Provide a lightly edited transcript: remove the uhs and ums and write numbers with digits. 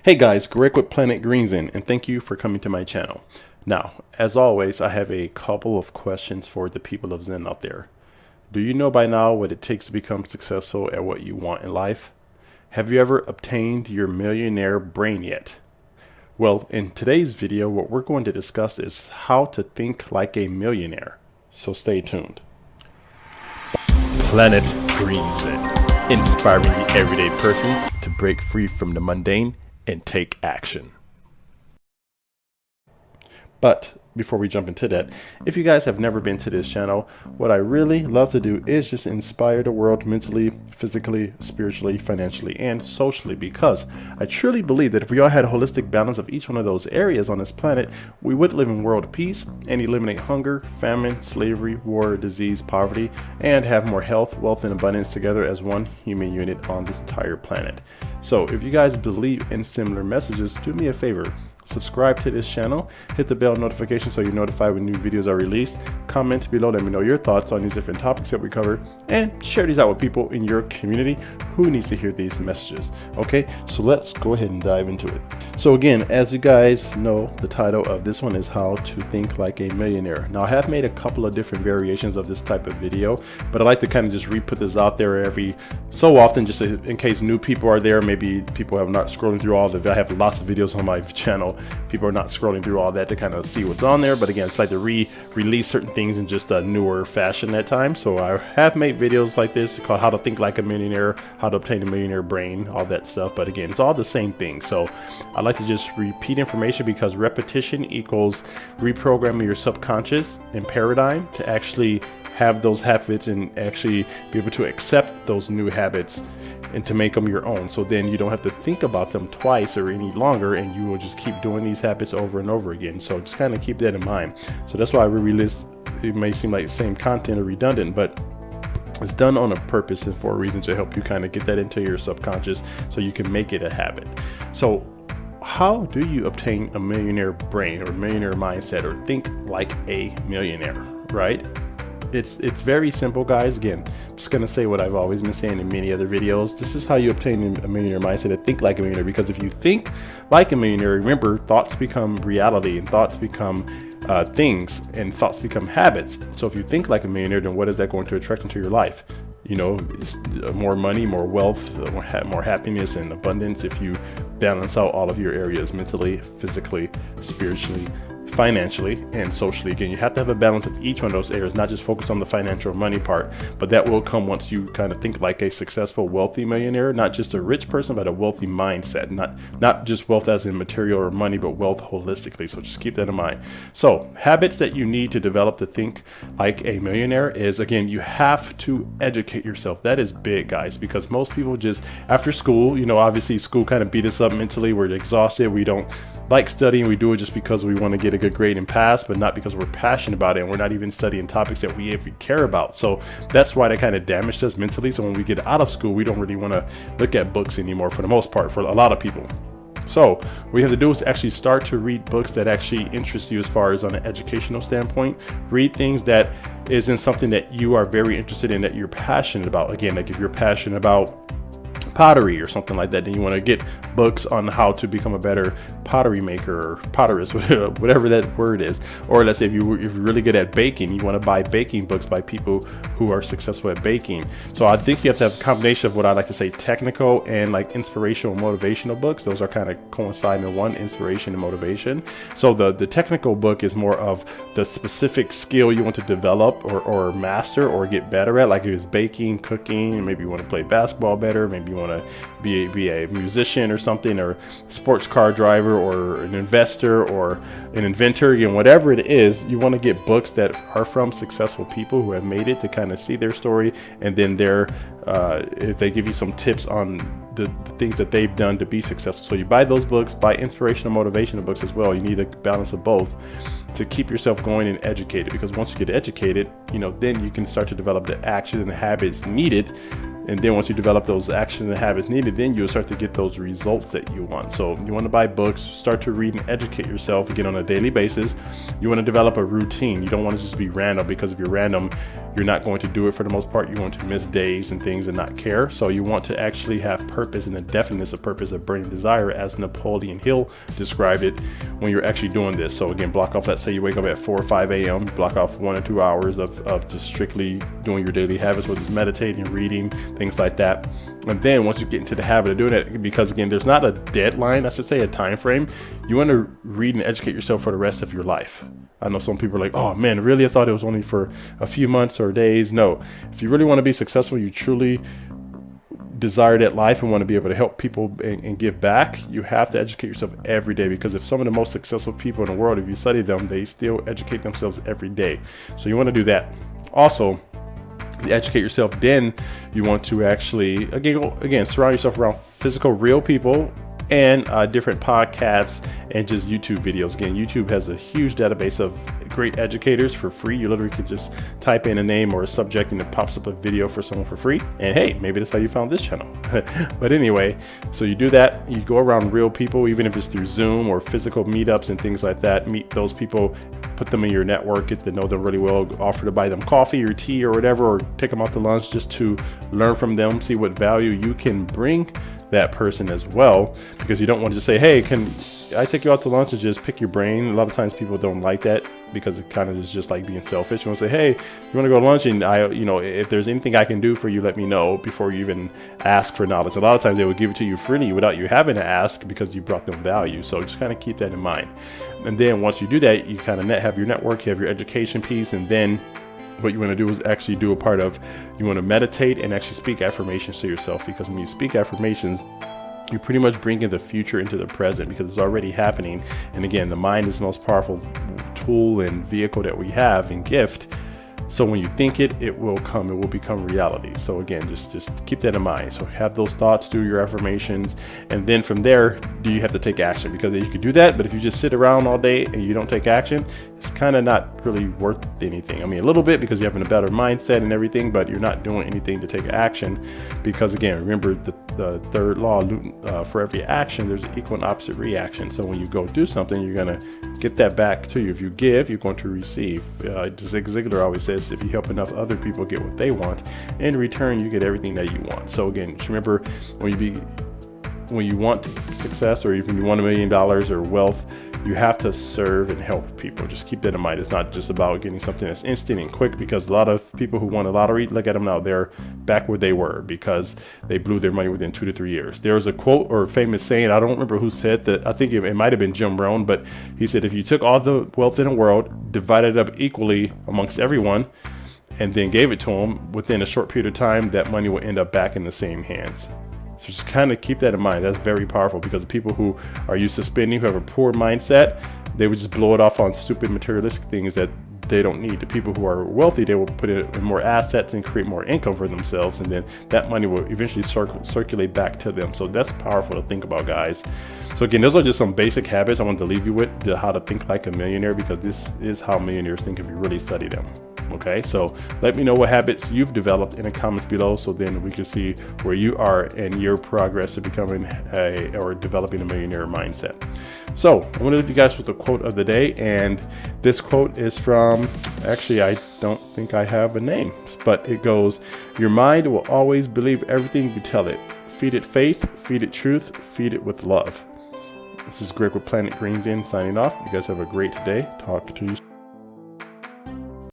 Hey guys, Greg with Planet Green Zen, and thank you for coming to my channel. Now, as always, I have a couple of questions for the people of Zen out there. Do you know by now what it takes to become successful at what you want in life? Have you ever obtained your millionaire brain yet? Well, in today's video, what we're going to discuss is how to think like a millionaire. So stay tuned. Planet Green Zen, inspiring the everyday person to break free from the mundane and take action. But before we jump into that, if you guys have never been to this channel, what I really love to do is just inspire the world mentally, physically, spiritually, financially, and socially, because I truly believe that if we all had a holistic balance of each one of those areas on this planet, we would live in world peace and eliminate hunger, famine, slavery, war, disease, poverty, and have more health, wealth, and abundance together as one human unit on this entire planet. So if you guys believe in similar messages, do me a favor. Subscribe to this channel, hit the bell notification so you're notified when new videos are released, comment below, let me know your thoughts on these different topics that we cover, and share these out with people in your community who needs to hear these messages. Okay, so let's go ahead and dive into it. So again, as you guys know, the title of this one is How to Think Like a Millionaire. Now I have made a couple of different variations of this type of video, but I like to kind of just re-put this out there every so often, just in case new people are there. Maybe people have not scrolling through all of it. I have lots of videos on my channel. People are not scrolling through all that to kind of see what's on there, but again, it's like to release certain things in just a newer fashion at times. So I have made videos like this called How to Think Like a Millionaire, How to Obtain a Millionaire Brain, all that stuff. But again, it's all the same thing. So I like to just repeat information because repetition equals reprogramming your subconscious and paradigm to actually have those habits and actually be able to accept those new habits and to make them your own. So then you don't have to think about them twice or any longer, and you will just keep doing these habits over and over again. So just kind of keep that in mind. So that's why I release, it may seem like the same content or redundant, but it's done on a purpose and for a reason to help you kind of get that into your subconscious so you can make it a habit. So how do you obtain a millionaire brain or millionaire mindset or think like a millionaire, right? It's very simple, guys. Again, I'm just going to say what I've always been saying in many other videos. This is how you obtain a millionaire mindset, to think like a millionaire, because if you think like a millionaire, remember, thoughts become reality and thoughts become things, and thoughts become habits. So if you think like a millionaire, then what is that going to attract into your life? You know, more money, more wealth, more happiness and abundance if you balance out all of your areas mentally, physically, spiritually, financially, and socially. Again, you have to have a balance of each one of those areas, not just focus on the financial money part, but that will come once you kind of think like a successful, wealthy millionaire, not just a rich person, but a wealthy mindset, not just wealth as in material or money, but wealth holistically. So just keep that in mind. So habits that you need to develop to think like a millionaire is, again, you have to educate yourself. That is big, guys, because most people just after school, you know, obviously school kind of beat us up mentally. We're exhausted. We don't like studying. We do it just because we want to get a good grade and pass, but not because we're passionate about it, and we're not even studying topics that we even care about. So that's why that kind of damaged us mentally. So when we get out of school, we don't really want to look at books anymore, for the most part, for a lot of people. So what you have to do is actually start to read books that actually interest you as far as on an educational standpoint. Read things that isn't something that you are very interested in, that you're passionate about. Again, like if you're passionate about pottery or something like that, then you want to get books on how to become a better pottery maker or potterist, whatever that word is. Or let's say if you're really good at baking, you want to buy baking books by people who are successful at baking. So I think you have to have a combination of what I like to say technical and like inspirational, motivational books. Those are kind of coinciding in one, inspiration and motivation. So the technical book is more of the specific skill you want to develop or master or get better at, like if it's baking, cooking, maybe you want to play basketball better, maybe you want to be a musician or something, or sports car driver, or an investor, or an inventor. Again, whatever it is, you want to get books that are from successful people who have made it, to kind of see their story, and then if they give you some tips on the things that they've done to be successful. So you buy those books, buy inspirational, motivational books as well. You need a balance of both to keep yourself going and educated, because once you get educated, you know, then you can start to develop the action and the habits needed. And then once you develop those actions and habits needed, then you'll start to get those results that you want. So you want to buy books, start to read and educate yourself again on a daily basis. You want to develop a routine. You don't want to just be random, because if you're random, you're not going to do it for the most part. You're going to miss days and things and not care. So you want to actually have purpose and the definiteness of purpose of burning desire, as Napoleon Hill described it, when you're actually doing this. So again, block off, let's say you wake up at 4 or 5 a.m., block off 1 or 2 hours of just strictly doing your daily habits, whether it's meditating, reading, things like that. And then once you get into the habit of doing it, because again, there's not a deadline, I should say, a time frame. You want to read and educate yourself for the rest of your life. I know some people are like, oh man, really? I thought it was only for a few months or days. No, if you really want to be successful, you truly desire that life and want to be able to help people and give back, you have to educate yourself every day. Because if some of the most successful people in the world, if you study them, they still educate themselves every day. So you want to do that. Also, you educate yourself, then you want to actually again surround yourself around physical real people and different podcasts and just YouTube videos. Again, YouTube has a huge database of great educators for free. You literally could just type in a name or a subject and it pops up a video for someone for free. And hey, maybe that's how you found this channel. But anyway, so you do that. You go around real people, even if it's through Zoom or physical meetups and things like that. Meet those people, put them in your network, get to know them really well, offer to buy them coffee or tea or whatever, or take them out to lunch just to learn from them, see what value you can bring that person as well. Because you don't want to just say, hey, can I take you out to lunch and just pick your brain? A lot of times people don't like that because it kind of is just like being selfish. You want to say, hey, you want to go to lunch, and if there's anything I can do for you, let me know, before you even ask for knowledge. A lot of times they will give it to you freely without you having to ask, because you brought them value. So just kind of keep that in mind. And then once you do that, you kind of have your network, you have your education piece, and then what you want to do is actually do a part of, you want to meditate and actually speak affirmations to yourself. Because when you speak affirmations, you pretty much bring in the future into the present, because it's already happening. And again, the mind is the most powerful tool and vehicle that we have and gift. So when you think it, it will come, it will become reality. So again, just keep that in mind. So have those thoughts, do your affirmations, and then from there, do you have to take action? Because you could do that, but if you just sit around all day and you don't take action, it's kind of not really worth anything. I mean, a little bit, because you're having a better mindset and everything, but you're not doing anything to take action. Because again, remember the third law, for every action, there's an equal and opposite reaction. So when you go do something, you're going to get that back to you. If you give, you're going to receive. Zig Ziglar always says, if you help enough other people get what they want, in return, you get everything that you want. So again, just remember, when you want success, or even you want $1 million or wealth, you have to serve and help people. Just keep that in mind. It's not just about getting something that's instant and quick, because a lot of people who won the lottery, look at them now, they're back where they were because they blew their money within 2 to 3 years. There was a quote or famous saying, I don't remember who said that. I think it might have been Jim Rohn, but he said, if you took all the wealth in the world, divided it up equally amongst everyone, and then gave it to them, within a short period of time, that money will end up back in the same hands. So just kind of keep that in mind. That's very powerful, because the people who are used to spending, who have a poor mindset, they would just blow it off on stupid materialistic things that they don't need. The people who are wealthy, they will put it in more assets and create more income for themselves, and then that money will eventually circulate back to them. So that's powerful to think about, guys. So again, those are just some basic habits I wanted to leave you with, how to think like a millionaire, because this is how millionaires think if you really study them. Okay, so let me know what habits you've developed in the comments below, so then we can see where you are in your progress to becoming or developing a millionaire mindset. So I want to leave you guys with the quote of the day, and this quote is from, actually, I don't think I have a name, but it goes, your mind will always believe everything you tell it. Feed it faith, feed it truth, feed it with love. This is Greg with Planet Green Zen signing off. You guys have a great day. Talk to you soon.